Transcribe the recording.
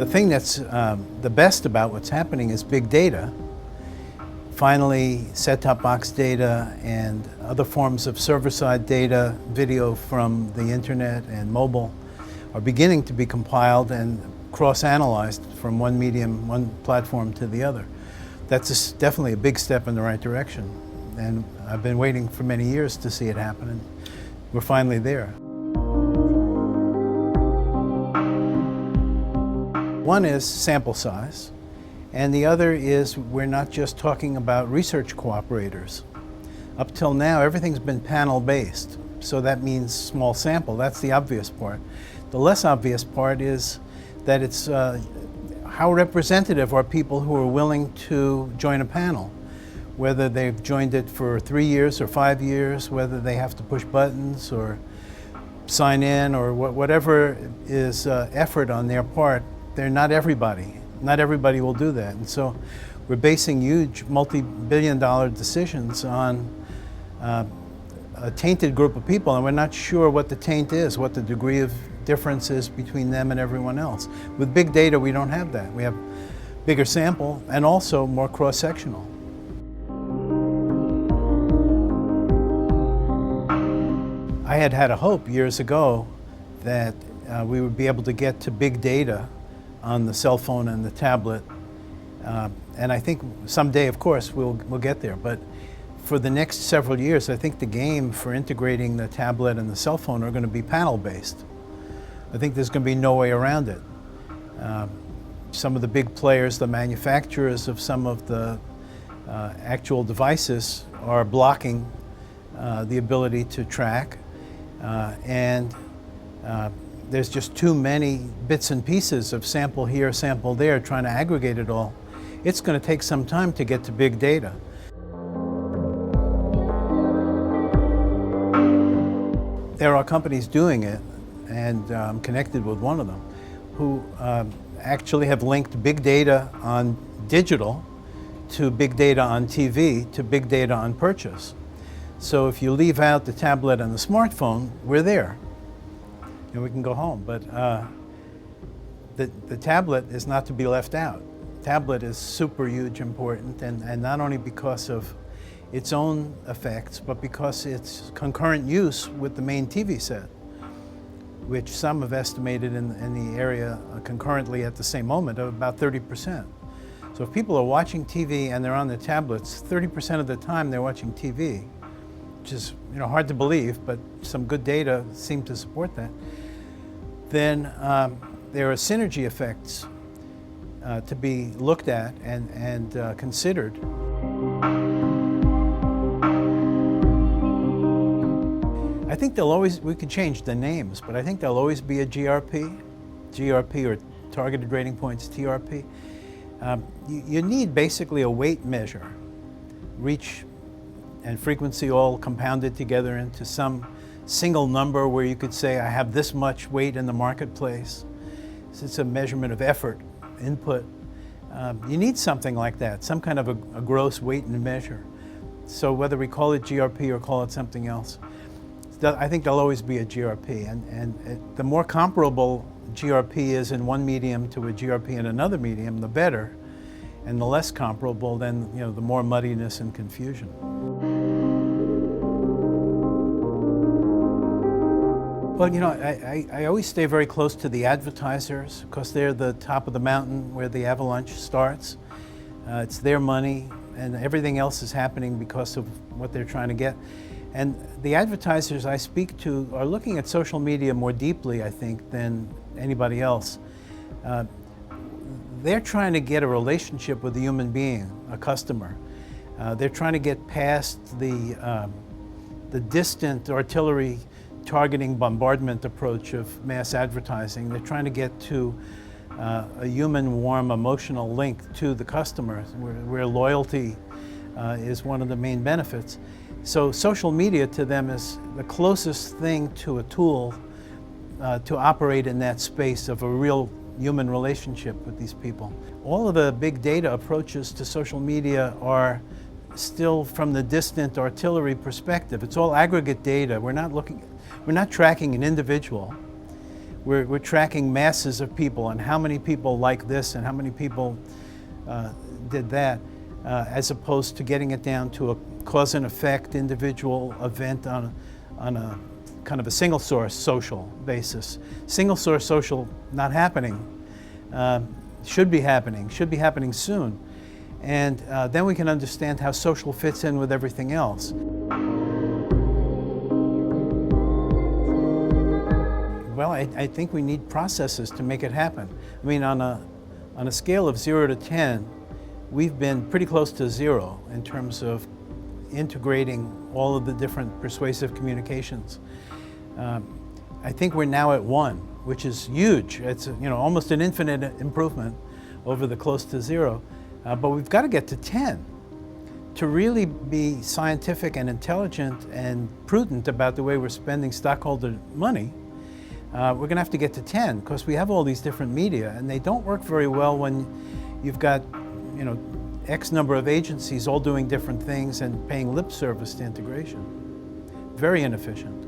The thing that's the best about what's happening is big data. Finally, set-top box data and other forms of server-side data, video from the internet and mobile, are beginning to be compiled and cross-analyzed from one medium, one platform to the other. That's definitely a big step in the right direction. And I've been waiting for many years to see it happen, and we're finally there. One is sample size, and the other is we're not just talking about research cooperators. Up till now, everything's been panel-based, so that means small sample. That's the obvious part. The less obvious part is that it's how representative are people who are willing to join a panel, whether they've joined it for 3 years or 5 years, whether they have to push buttons or sign in or whatever is effort on their part. They're not everybody. Not everybody will do that. And so we're basing huge multi-billion-dollar decisions on a tainted group of people, and we're not sure what the taint is, what the degree of difference is between them and everyone else. With big data, we don't have that. We have bigger sample and also more cross-sectional. I had a hope years ago that we would be able to get to big data on the cell phone and the tablet. And I think someday, of course, we'll get there. But for the next several years, I think the game for integrating the tablet and the cell phone are going to be panel-based. I think there's going to be no way around it. Some of the big players, the manufacturers of some of the actual devices, are blocking the ability to track. There's just too many bits and pieces of sample here, sample there, trying to aggregate it all. It's going to take some time to get to big data. There are companies doing it, and I'm connected with one of them, who actually have linked big data on digital to big data on TV to big data on purchase. So if you leave out the tablet and the smartphone, we're there. And we can go home. But the tablet is not to be left out. Tablet is super huge important, and not only because of its own effects, but because it's concurrent use with the main TV set, which some have estimated in the area concurrently at the same moment of about 30%. So if people are watching TV and they're on their tablets, 30% of the time they're watching TV, which is hard to believe, but some good data seem to support that. Then there are synergy effects to be looked at and considered. I think we could change the names, but I think there'll always be a GRP or targeted rating points, TRP. You need basically a weight measure, reach and frequency all compounded together into some single number where you could say, I have this much weight in the marketplace. So it's a measurement of effort, input. You need something like that, some kind of a gross weight and measure. So whether we call it GRP or call it something else, I think there'll always be a GRP. And the more comparable GRP is in one medium to a GRP in another medium, the better. And the less comparable, then the more muddiness and confusion. Well, I always stay very close to the advertisers because they're the top of the mountain where the avalanche starts. It's their money, and everything else is happening because of what they're trying to get. And the advertisers I speak to are looking at social media more deeply, I think, than anybody else. They're trying to get a relationship with a human being, a customer. They're trying to get past the distant artillery targeting bombardment approach of mass advertising. They're trying to get to a human, warm, emotional link to the customer, where loyalty is one of the main benefits. So social media to them is the closest thing to a tool to operate in that space of a real human relationship with these people. All of the big data approaches to social media are still from the distant artillery perspective. It's all aggregate data. We're not tracking an individual. We're tracking masses of people and how many people like this and how many people did that, as opposed to getting it down to a cause and effect individual event on a kind of a single source social basis. Single source social not happening, should be happening soon. And then we can understand how social fits in with everything else. Well, I think we need processes to make it happen. I mean, on a scale of 0 to 10, we've been pretty close to 0 in terms of integrating all of the different persuasive communications. I think we're now at 1, which is huge. It's almost an infinite improvement over the close to 0. But we've got to get to 10 to really be scientific and intelligent and prudent about the way we're spending stockholder money. We're going to have to get to 10 because we have all these different media, and they don't work very well when you've got, X number of agencies all doing different things and paying lip service to integration. Very inefficient.